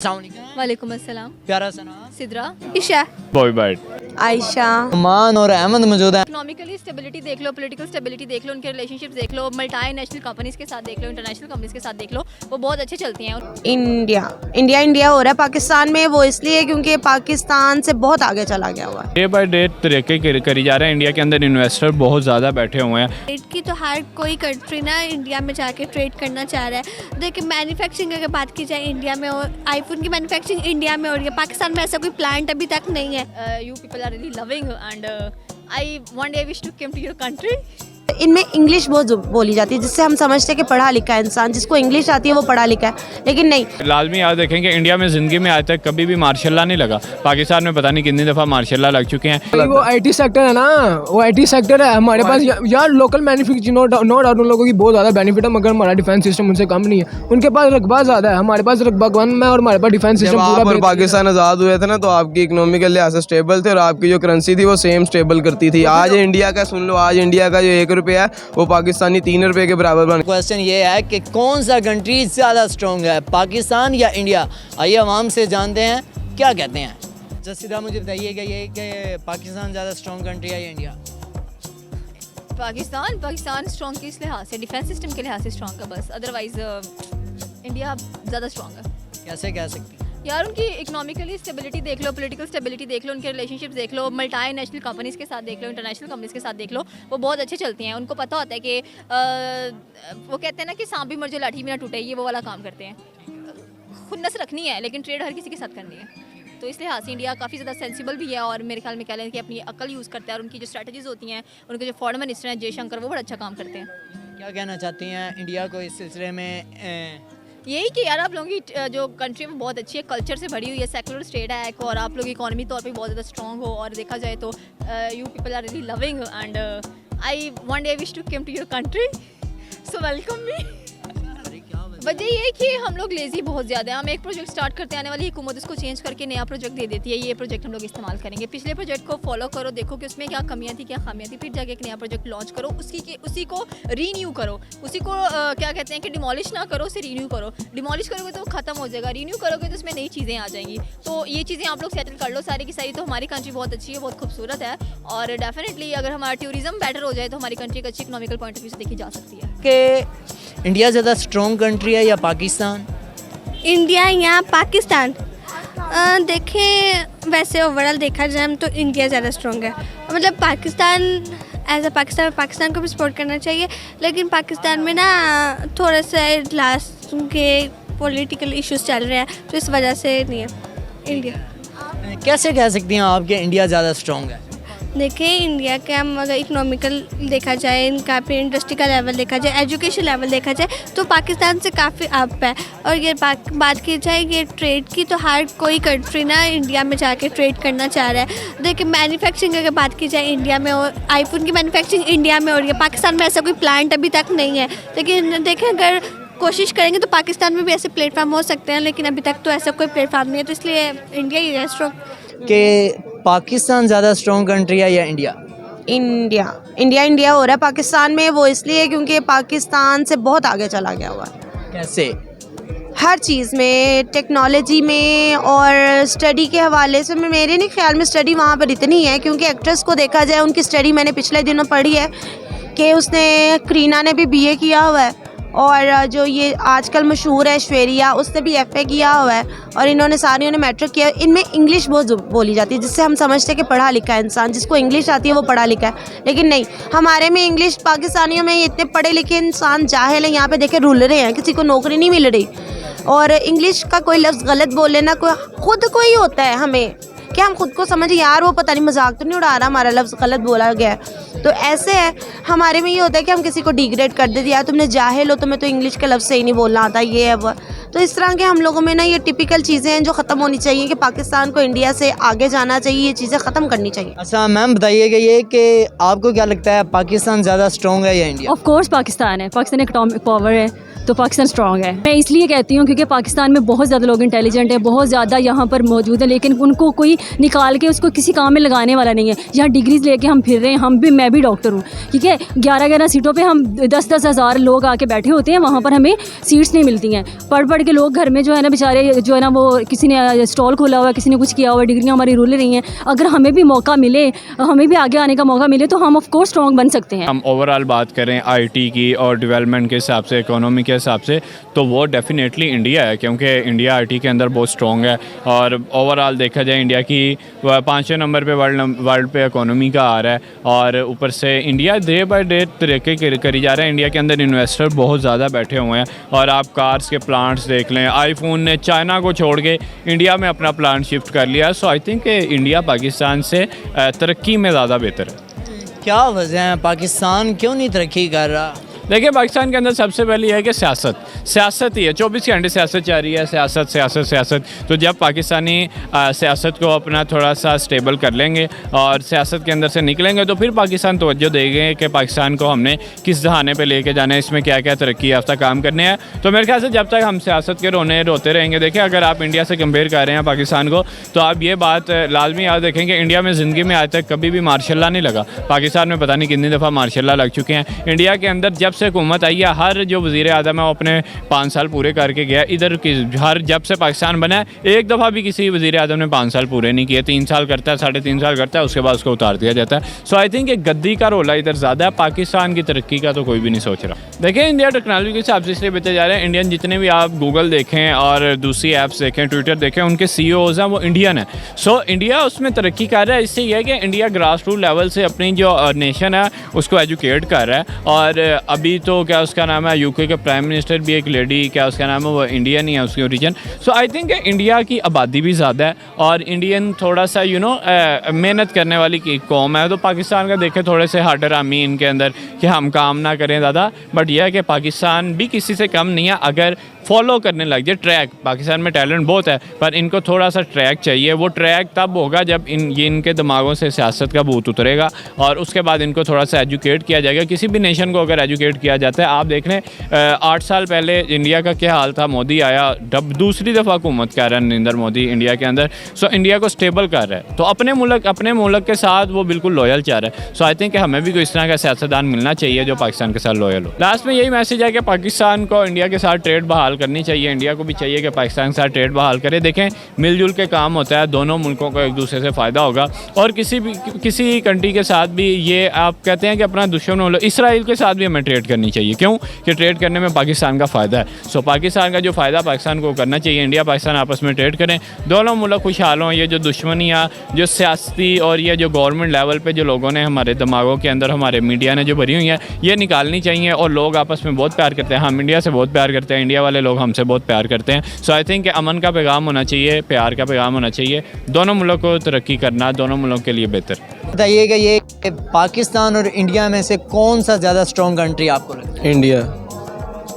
वालेकुम अस्सलाम। प्यारा सा नाम सिद्रा। ईशा, बॉय बाइट, आयशा। अमान और अहमद मौजूद हैं। इकोनॉमिकली स्टेबिलिटी देख लो, पॉलिटिकल स्टेबिलिटी देख लो, उनके रिलेशनशिप देख लो, मल्टी नेशनल कंपनीज के साथ देख लो, इंटरनेशनल कंपनीज के साथ देख लो, वो बहुत अच्छे चलती हैं। इंडिया हो रहा है पाकिस्तान में, वो इसलिए क्योंकि पाकिस्तान से बहुत आगे चला गया हुआ है। डे बाय डे तरक्की करी जा रहे हैं। इंडिया के अंदर इन्वेस्टर बहुत ज़्यादा बैठे हुए हैं। ट्रेड की तो हर कोई कंट्री ना इंडिया में जाके ट्रेड करना चाह रहा है। देखिए मैन्युफैक्चरिंग अगर बात की जाए इंडिया में, और आईफोन की मैन्युफैक्चरिंग इंडिया में हो रही है। पाकिस्तान में ऐसा कोई प्लांट अभी तक नहीं है। You people are really loving and I one day wish to come to your country. इनमें इंग्लिश बहुत बोली जाती है, जिससे हम समझते हैं कि पढ़ा लिखा है इंसान, जिसको इंग्लिश आती है वो पढ़ा लिखा है, लेकिन नहीं। लाजमी याद रखें कि इंडिया में ज़िंदगी में आज तक कभी भी मार्शल लॉ नहीं लगा। पाकिस्तान में पता नहीं कितनी दफ़ा मार्शल लॉ लग चुके हैं। वो आईटी सेक्टर है ना, वो आईटी सेक्टर है हमारे पास। यार लोकल मैन्युफैक्चरिंग नो डाउट उन लोगों की बहुत ज़्यादा बेनिफिट है, मगर हमारा डिफेंस सिस्टम उनसे कम नहीं है। उनके पास रकबा ज़्यादा है, हमारे पास रकबा कम है और हमारे पास डिफेंस सिस्टम पूरा। जब पाकिस्तान आज़ाद हुए थे ना, तो आपकी इकोनॉमिकल लिहाज से स्टेबल थे और आपकी जो करेंसी थी वो सेम स्टेबल करती थी। आज इंडिया का सुन लो, आज इंडिया का जो 1 रुपया है वो पाकिस्तानी 3 रुपये के बराबर बन। क्वेश्चन ये है कि कौन सा कंट्री ज़्यादा स्ट्रॉन्ग है, पाकिस्तान या इंडिया? आइए आवाम से जानते हैं क्या कहते हैं। जसीदा मुझे बताइएगा ये कि पाकिस्तान ज़्यादा स्ट्रॉन्ग कंट्री है या इंडिया? पाकिस्तान स्ट्रॉन्ग किस लिहाज से? डिफेंस सिस्टम के लिहाज से स्ट्रॉन्ग है बस, अदरवाइज इंडिया ज़्यादा स्ट्रॉन्ग है। कैसे कह सकते हैं? यार उनकी इकोनॉमिकली स्टेबिलिटी देख लो, पॉलिटिकल स्टेबिलिटी देख लो, उनके रिलेशनशिप देख लो, मल्टी नेशनल कंपनीज के साथ देख लो, इंटरनेशनल कंपनीज के साथ देख लो, वो बहुत अच्छे चलती हैं। उनको पता होता है कि वो कहते हैं ना कि सांप भी मर जो लाठी भी ना टूटे, ये वो वाला काम करते हैं। खुन्नस रखनी है लेकिन ट्रेड हर किसी के साथ करनी है, तो इस लिहाज से इंडिया काफ़ी ज़्यादा सेंसिबल भी है और मेरे ख्याल में कह लें कि अपनी अकल यूज़ करता है। और उनकी जो स्ट्रैटेजीज होती हैं, उनके जो फॉरेन मिनिस्टर हैं जयशंकर, वो बड़ा अच्छा काम करते हैं। क्या कहना चाहती हैं इंडिया को इस सिलसिले में? यही कि यार आप लोगों की जो कंट्री में बहुत अच्छी है, कल्चर से भरी हुई है, सेकुलर स्टेट है एक, और आप लोग इकोनॉमी तौर पे बहुत ज़्यादा स्ट्रॉन्ग हो। और देखा जाए तो you people are really loving and I one day wish to come to your country, so welcome me. वजह ये है कि हम लोग लेज़ी बहुत ज़्यादा हैं। हम एक प्रोजेक्ट स्टार्ट करते हैं, आने वाली हुकूमत उसको चेंज करके नया प्रोजेक्ट दे देती है। ये प्रोजेक्ट हम लोग इस्तेमाल करेंगे, पिछले प्रोजेक्ट को फॉलो करो, देखो कि उसमें क्या कमियां थी, क्या खामियां थी, फिर जाके एक नया प्रोजेक्ट लॉन्च करो, उसी को रीन्यू करो, उसी को क्या कहते हैं कि डिमोलिश ना करो, उसे रीन्यू करो। डिमोलिश करोगे तो ख़त्म हो जाएगा, रीन्यू करोगे तो उसमें नई चीज़ें आ जाएंगी। तो ये चीज़ें आप लोग सेटल कर लो सारी की सारी। तो हमारी कंट्री बहुत अच्छी है, बहुत खूबसूरत है, और डेफिनेटली अगर हमारा टूरिज्म बेटर हो जाए तो हमारी कंट्री एक अच्छी इकोनॉमिकल पॉइंट ऑफ व्यू से देखी जा सकती है। कि इंडिया ज़्यादा स्ट्रॉन्ग कंट्री है या पाकिस्तान? इंडिया या पाकिस्तान? देखें वैसे ओवरऑल देखा जाए तो इंडिया ज़्यादा स्ट्रॉन्ग है। मतलब पाकिस्तान एज अ पाकिस्तान को भी सपोर्ट करना चाहिए, लेकिन पाकिस्तान में ना थोड़ा सा लास्ट के पॉलिटिकल इश्यूज चल रहे हैं, तो इस वजह से नहीं है इंडिया। कैसे कह सकती हैं आप कि इंडिया ज़्यादा स्ट्रॉन्ग है? देखिए इंडिया के हम अगर इकोनॉमिकल देखा जाए, इनका फिर इंडस्ट्री का लेवल देखा जाए, एजुकेशन लेवल देखा जाए, तो पाकिस्तान से काफ़ी अप है। और ये बात की जाए ये ट्रेड की, तो हर कोई कंट्री ना इंडिया में जाके ट्रेड करना चाह रहा है। देखिए मैन्युफैक्चरिंग अगर बात की जाए इंडिया में, और आईफोन की मैन्युफैक्चरिंग इंडिया में हो रही है। पाकिस्तान में ऐसा कोई प्लांट अभी तक नहीं है, लेकिन देखें अगर कोशिश करेंगे तो पाकिस्तान में भी ऐसे प्लेटफार्म हो सकते हैं, लेकिन अभी तक तो ऐसा कोई प्लेटफार्म नहीं है, तो इसलिए इंडिया ही है स्ट्रॉन्ग। कि पाकिस्तान ज़्यादा स्ट्रॉन्ग कंट्री है या इंडिया? इंडिया हो रहा है पाकिस्तान में, वो इसलिए क्योंकि पाकिस्तान से बहुत आगे चला गया हुआ है। कैसे? हर चीज़ में, टेक्नोलॉजी में और स्टडी के हवाले से। मेरे नहीं ख्याल में स्टडी वहाँ पर इतनी है, क्योंकि एक्ट्रेस को देखा जाए, उनकी स्टडी मैंने पिछले दिनों पढ़ी है कि उसने करीना ने भी बीए किया हुआ है, और जो ये आजकल मशहूर है ऐश्वर्या, उसने भी एफए किया हुआ है, और इन्होंने सारियों ने मैट्रिक किया। इनमें इंग्लिश बहुत बोली जाती है, जिससे हम समझते हैं कि पढ़ा लिखा है इंसान, जिसको इंग्लिश आती है वो पढ़ा लिखा है, लेकिन नहीं। हमारे में इंग्लिश, पाकिस्तानियों में इतने पढ़े लिखे इंसान जाहिल हैं। यहाँ पे देखे रुल रहे हैं, किसी को नौकरी नहीं मिल रही, और इंग्लिश का कोई लफ्ज़ गलत बोल लेना खुद को ही होता है हमें कि हम खुद को समझे यार वो पता नहीं मजाक तो नहीं उड़ा रहा, हमारा लफ्ज़ गलत बोला गया है। तो ऐसे है हमारे में ये होता है कि हम किसी को डिग्रेड कर देते, यार तुमने जाहिल हो, तुम्हें तो इंग्लिश का लफ्ज़ सही नहीं बोलना आता, ये है वो। तो इस तरह के हम लोगों में ना ये टिपिकल चीज़ें हैं जो ख़त्म होनी चाहिए, कि पाकिस्तान को इंडिया से आगे जाना चाहिए, ये चीज़ें ख़त्म करनी चाहिए। अच्छा मैम बताइएगा ये कि आपको क्या लगता है पाकिस्तान ज़्यादा स्ट्रॉन्ग है या इंडिया? ऑफ कोर्स पाकिस्तान है। पाकिस्तान इकोनॉमिक पावर है, तो पाकिस्तान स्ट्रॉन्ग है। मैं इसलिए कहती हूँ क्योंकि पाकिस्तान में बहुत ज़्यादा लोग इंटेलिजेंट हैं, बहुत ज़्यादा यहाँ पर मौजूद हैं, लेकिन उनको कोई निकाल के उसको किसी काम में लगाने वाला नहीं है। यहाँ डिग्रीज लेके हम फिर रहे हैं, मैं भी डॉक्टर हूँ, ठीक है। 11 सीटों पर हम 10 हज़ार लोग आके बैठे होते हैं, वहाँ पर हमें सीट्स नहीं मिलती हैं। पढ़ के लोग घर में जो है ना बेचारे जो है ना वो किसी ने स्टॉल खोला हुआ है, किसी ने कुछ किया हुआ है, डिग्रियाँ हमारी रुल रही हैं। अगर हमें भी मौका मिले, हमें भी आगे आने का मौका मिले तो हम ऑफ कोर्स स्ट्रॉन्ग बन सकते हैं। हम ओवरऑल बात करें आईटी की और डेवलपमेंट के हिसाब से, इकोनॉमी के हिसाब से, तो वो डेफिनेटली इंडिया है, क्योंकि इंडिया आईटी के अंदर बहुत स्ट्रॉन्ग है। और ओवरऑल देखा जाए इंडिया की 5वें नंबर पे वर्ल्ड पे इकोनॉमी का आ रहा है। और ऊपर से इंडिया डे बाय डे तरक्की करी जा रहा है। इंडिया के अंदर इन्वेस्टर बहुत ज़्यादा बैठे हुए हैं। और आप कार्स के प्लांट्स देख लें, आईफोन ने चाइना को छोड़ के इंडिया में अपना प्लांट शिफ्ट कर लिया। सो आई थिंक इंडिया पाकिस्तान से तरक्की में ज़्यादा बेहतर है। क्या वजह है, पाकिस्तान क्यों नहीं तरक्की कर रहा? देखिए, पाकिस्तान के अंदर सबसे पहले है कि सियासत ही है, 24 घंटे सियासत जारी रही है, सियासत। तो जब पाकिस्तानी सियासत को अपना थोड़ा सा स्टेबल कर लेंगे और सियासत के अंदर से निकलेंगे तो फिर पाकिस्तान तवज्जो देंगे कि पाकिस्तान को हमने किस दहाने पे लेके जाना है, इसमें क्या क्या तरक्की याफ्ता काम करने हैं। तो मेरे ख्याल से जब तक हम सियासत के रोते रहेंगे, देखिए अगर आप इंडिया से कंपेयर कर रहे हैं पाकिस्तान को, तो आप ये बात लाजमी याद रखें कि इंडिया में ज़िंदगी में आज तक कभी भी मार्शल लॉ नहीं लगा। पाकिस्तान में पता नहीं कितनी दफ़ा मार्शल लॉ लग चुके हैं। इंडिया के अंदर जब से हुकूमत आई है, हर जो वज़ीर आज़म है वो अपने 5 साल पूरे करके गया। इधर की हर जब से पाकिस्तान बना है, एक दफ़ा भी किसी वज़ीर आज़म ने 5 साल पूरे नहीं किए। 3 साल करता है, 3.5 साल करता है, उसके बाद उसको उतार दिया जाता है। सो आई थिंक गद्दी का रोला इधर ज़्यादा है, पाकिस्तान की तरक्की का तो कोई भी नहीं सोच रहा। देखिए, इंडिया टेक्नोलॉजी के हिसाब से इसलिए बेहतर जा रहे हैं। इंडियन जितने भी आप गूगल देखें और दूसरी ऐप्स देखें, ट्विटर देखें, उनके CEOs हैं वो इंडियन है। सो इंडिया उसमें तरक्की कर रहा है। इससे यह है कि इंडिया ग्रास रूट लेवल से अपनी जो नेशन है उसको एजुकेट कर रहा है। और अभी तो क्या उसका नाम है, यूके के प्राइम मिनिस्टर भी एक लेडी, क्या उसका नाम है, वो इंडियन ही है, उसकी origin. So I think India की आबादी भी ज़्यादा है और इंडियन थोड़ा सा मेहनत करने वाली की कौम है। तो पाकिस्तान का देखें थोड़े से हार्डर आमी इनके अंदर कि हम काम ना करें ज़्यादा, बट यह है कि पाकिस्तान भी किसी से कम नहीं है अगर फॉलो करने लग जाए ट्रैक। पाकिस्तान में टैलेंट बहुत है पर इनको थोड़ा सा ट्रैक चाहिए। वो ट्रैक तब होगा जब इनके दिमागों से सियासत का भूत उतरेगा और उसके बाद इनको थोड़ा सा एजुकेट किया जाएगा। किसी भी नेशन को अगर एजुकेट किया जाता है, आप देख लें 8 साल पहले इंडिया का क्या हाल था, मोदी आया, दूसरी दफ़ा हुकूमत कर रहा है नरेंद्र मोदी इंडिया के अंदर। सो इंडिया को स्टेबल कर रहा है, तो अपने मुल्क के साथ वो बिल्कुल लॉयल चाह रहा है। सो आई थिंक हमें भी कोई इस तरह का सियासतदान मिलना चाहिए जो पाकिस्तान के साथ लॉयल हो। लास्ट में यही मैसेज है कि पाकिस्तान को इंडिया के साथ ट्रेड बहाल करनी चाहिए, इंडिया को भी चाहिए कि पाकिस्तान के साथ ट्रेड बहाल करे। देखें, मिलजुल के काम होता है, दोनों मुल्कों को एक दूसरे से फ़ायदा होगा। और किसी कंट्री के साथ भी ये आप कहते हैं कि अपना दुश्मन हो लो, इसराइल के साथ भी हमें ट्रेड करनी चाहिए। क्यों कि ट्रेड करने में पाकिस्तान का फ़ायदा है। सो पाकिस्तान का जो फ़ायदा पाकिस्तान को करना चाहिए, इंडिया पाकिस्तान आपस में ट्रेड करें, दोनों मुल्क खुशहाल हों। ये जो दुश्मनियाँ, जो सियासती और ये जो गवर्नमेंट लेवल पे जो लोगों ने हमारे दिमागों के अंदर, हमारे मीडिया ने जो भरी हुई है, ये निकालनी चाहिए। और लोग आपस में बहुत प्यार करते हैं, हम इंडिया से बहुत प्यार करते हैं, इंडिया वाले लोग हमसे बहुत प्यार करते हैं। सो आई थिंक अमन का पैगाम होना चाहिए, प्यार का पैगाम होना चाहिए। दोनों मुल्कों को तरक्की करना दोनों मुल्कों के लिए बेहतर। बताइएगा, ये पाकिस्तान और इंडिया में से कौन सा ज़्यादा स्ट्रॉन्ग कंट्री आपको लगता है? इंडिया।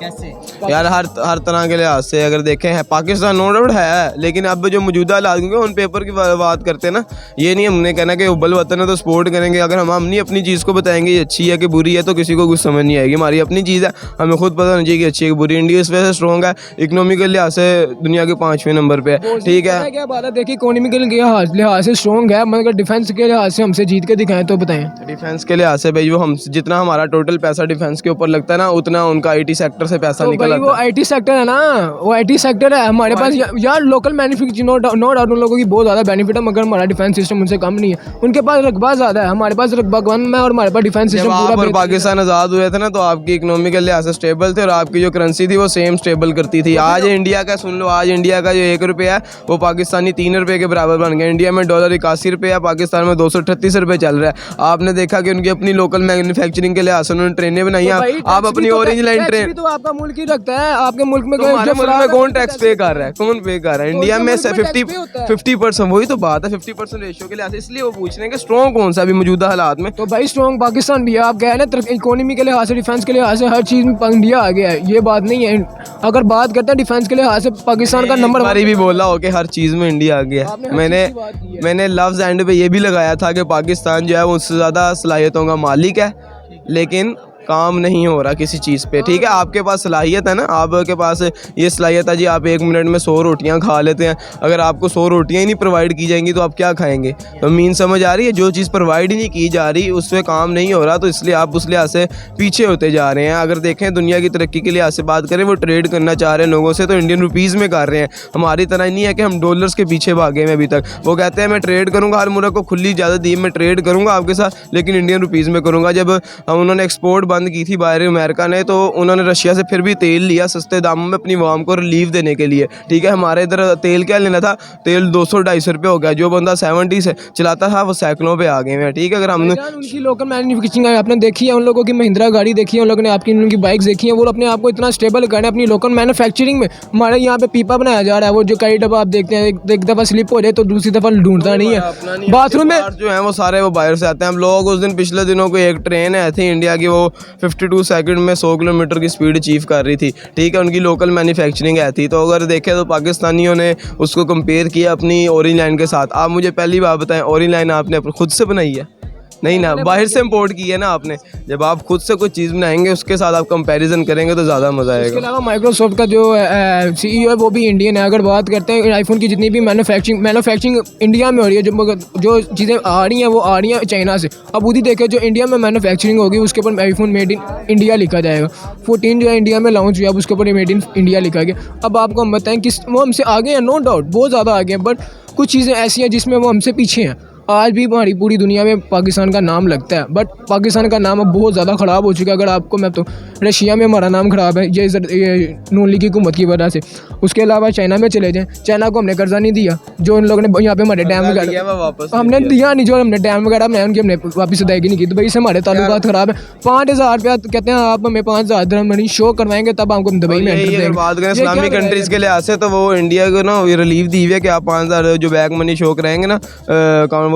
कैसे? यार हर तरह के लिहाज से अगर देखें है पाकिस्तान नो डाउट है, लेकिन अब जो मौजूदा हालात होंगे उन पेपर की बात करते हैं ना, ये नहीं हमने कहना कि उबल वतन है तो सपोर्ट करेंगे। अगर हम नहीं अपनी चीज़ को बताएंगे ये अच्छी है कि बुरी है तो किसी को कुछ समझ नहीं आएगी। हमारी अपनी चीज़ है, हमें खुद पता होना चाहिए कि अच्छी है कि बुरी। इंडिया इस वजह से स्ट्रॉन्ग है, इकोनॉमिकल लिहाज से दुनिया के 5वें नंबर पे है, ठीक है। क्या बात है, देखिए इकोनॉमिकल लिहाज से स्ट्रॉन्ग है, मगर डिफेंस के लिहाज से हमसे जीत के दिखाएं तो बताएं। डिफेंस के लिहाज से भाई वो हम जितना हमारा टोटल पैसा डिफेंस के ऊपर लगता है ना, उतना उनका IT सेक्टर से पैसा निकल आता है। वो IT सेक्टर है ना, वो IT सेक्टर है हमारे पास। यार लोकल मैन्युफैक्चरिंग नो डाउट उन लोगों की बहुत ज़्यादा बेनिफिट है, मगर हमारा डिफेंस सिस्टम उनसे कम नहीं है। उनके पास रकबा ज़्यादा है, हमारे पास रकबा कम है और हमारे पास डिफेंस सिस्टम पूरा। जब पाकिस्तान आज़ाद हुए थे ना, तो आपकी इकोनॉमिकल लिहाज से स्टेबल थे और आपकी जो करेंसी थी वो सेम स्टेबल करती थी। आज इंडिया का सुन लो, आज इंडिया का जो 1 रुपया है वो पाकिस्तानी 3 रुपये के बराबर बन गया। इंडिया में डॉलर 81 रुपये है, पाकिस्तान में 238 रुपये चल रहा है। आपने देखा कि उनकी अपनी लोकल मैन्युफैक्चरिंग के लिहाज से उन्होंने ट्रेनें बनाई हैं। आप अपनी ऑरेंज लाइन ट्रेन तो आपका मुल्क ही रखता है, आपके मुल्क में कौन टैक्स पे कर रहा है, कौन पे कर रहा है? इंडिया में 50%, वही तो बात है, 50% रेशियो के लिहाज से। इसलिए वो पूछ रहे हैं कि स्ट्रॉन्ग कौन सा अभी मौजूदा हालात में। तो भाई स्ट्रॉन्ग पाकिस्तान भी है। आप कह रहे हैं इकोनॉमी के लिहाज से, डिफेंस के लिहाज से, हर चीज़ में इंडिया आ गया है, ये बात नहीं है। अगर बात करते हैं डिफेंस के लिहाज से, पाकिस्तान का नंबर हमारी भी बोला हो कि हर चीज़ में इंडिया आ गया है। मैंने लफ्ज़ एंड पे ये भी लगाया था कि पाकिस्तान जो है वो उससे ज़्यादा सलाहियतों का मालिक है, लेकिन काम नहीं हो रहा किसी चीज़ पे। ठीक है, आपके पास सलाहियत है ना, आपके पास ये सलाहियत है जी, आप 1 मिनट में 100 रोटियां खा लेते हैं। अगर आपको 100 रोटियां ही नहीं प्रोवाइड की जाएंगी तो आप क्या खाएंगे? तो मीन समझ आ रही है, जो चीज़ प्रोवाइड ही नहीं की जा रही उस पर काम नहीं हो रहा, तो इसलिए आप उस लिहाज से पीछे होते जा रहे हैं। अगर देखें दुनिया की तरक्की के लिहाज से बात करें, वो ट्रेड करना चाह रहे हैं लोगों से तो इंडियन रुपीज़ में कर रहे हैं। हमारी तरह नहीं है कि हम डॉलर्स के पीछे भागे हैं अभी तक। वो कहते हैं मैं ट्रेड करूँगा, हर मुल्क को खुली इजाज़त दी, मैं ट्रेड करूँगा आपके साथ, लेकिन इंडियन रुपीज़ में करूँगा। जब उन्होंने एक्सपोर्ट बंद की थी बाहर अमेरिका ने, तो उन्होंने रशिया से फिर भी तेल लिया सस्ते दामों में अपनी आवाम को रिलीफ देने के लिए। ठीक है, हमारे इधर तेल क्या लेना था, तेल 200-250 रुपये हो गया। जो बंदा 70 से चलाता था वो सैकड़ों पे आ गए हैं। ठीक है, अगर हमने उनकी लोकल मैन्युफैक्चरिंग आपने देखी है, उन लोगों की महिंद्रा गाड़ी देखी है, उन लोगों ने आपकी उनकी बाइक्स देखी है, वो अपने आप को इतना स्टेबल करें अपनी लोकल मैन्युफैक्चरिंग में। हमारे यहाँ पे पीपा बनाया जा रहा है, वो जो कई दफ़ा आप देखते हैं एक दफ़ा स्लिप हो जाए तो दूसरी दफ़ा ढूंढता नहीं है। बाथरूम में जो है वो सारे वो बाहर से आते हैं। हम लोग उस दिन पिछले दिनों को एक ट्रेन आई थी इंडिया की, वो 52 सेकंड में 100 किलोमीटर की स्पीड अचीव कर रही थी। ठीक है, उनकी लोकल मैन्युफैक्चरिंग आई थी। तो अगर देखें तो पाकिस्तानियों ने उसको कंपेयर किया अपनी ओरिजिन लाइन के साथ। आप मुझे पहली बात बताएं, ओरिजिन लाइन आपने खुद से बनाई है? नहीं ना, बाहर से इंपोर्ट की है ना आपने। जब आप खुद से कोई चीज़ बनाएंगे उसके साथ आप कंपैरिजन करेंगे तो ज़्यादा मज़ा आएगा। इसके अलावा माइक्रोसॉफ्ट का जो CEO है वो भी इंडियन है। अगर बात करते हैं आईफोन की जितनी भी मैन्युफैक्चरिंग इंडिया में हो रही है, जो चीज़ें आ रही हैं वो आ रही हैं चाइना से। अब उधर देखें जो इंडिया में मैन्युफैक्चरिंग होगी उसके ऊपर आईफोन मेड इन इंडिया लिखा जाएगा। 14 जो है इंडिया में लॉन्च हुआ, अब उसके ऊपर मेड इन इंडिया लिखा गया। अब आपको हम बताएं कि वो हमसे आगे हैं, नो डाउट बहुत ज़्यादा आगे हैं, बट कुछ चीज़ें ऐसी हैं जिसमें वो हमसे पीछे हैं। आज भी हमारी पूरी दुनिया में पाकिस्तान का नाम लगता है, बट पाकिस्तान का नाम अब बहुत ज़्यादा ख़राब हो चुका है। अगर आपको मैं तो रशिया में हमारा नाम ख़राब है ये नून लीग की हुकूमत की वजह से। उसके अलावा चाइना में चले जाएँ, चाइना को हमने कर्जा नहीं दिया, जो उन लोगों ने यहाँ पे हमारे डैम वगैरह हमने दिया नहीं, जो हमने डैम वगैरह बनाए उनकी हमने वापस अदायगी नहीं की। तो भाई से हमारे ताल्लुकात ख़राब है। 5000 रुपया कहते हैं आप हमें 5000 दिरहम मनी शो करवाएंगे तब हमको दुबई में एंटर देंगे। बात करें इस्लामिक कंट्रीज़ के लिहाज से तो वो इंडिया को ना रिलीफ दी हुई है कि आप 5000 जो बैक मनी शो कराएंगे ना,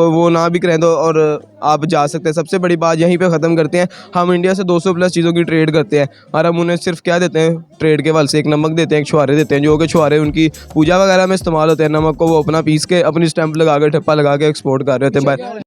वो ना भी करें तो और आप जा सकते हैं। सबसे बड़ी बात यहीं पे ख़त्म करते हैं, हम इंडिया से 200 प्लस चीज़ों की ट्रेड करते हैं और हम उन्हें सिर्फ क्या देते हैं ट्रेड के वाल से, एक नमक देते हैं, एक छुहारे देते हैं, जो कि छुहारे उनकी पूजा वगैरह में इस्तेमाल होते हैं। नमक को वो अपना पीस के अपनी स्टैंप लगा के ठप्पा लगा के एक्सपोर्ट कर रहे होते हैं।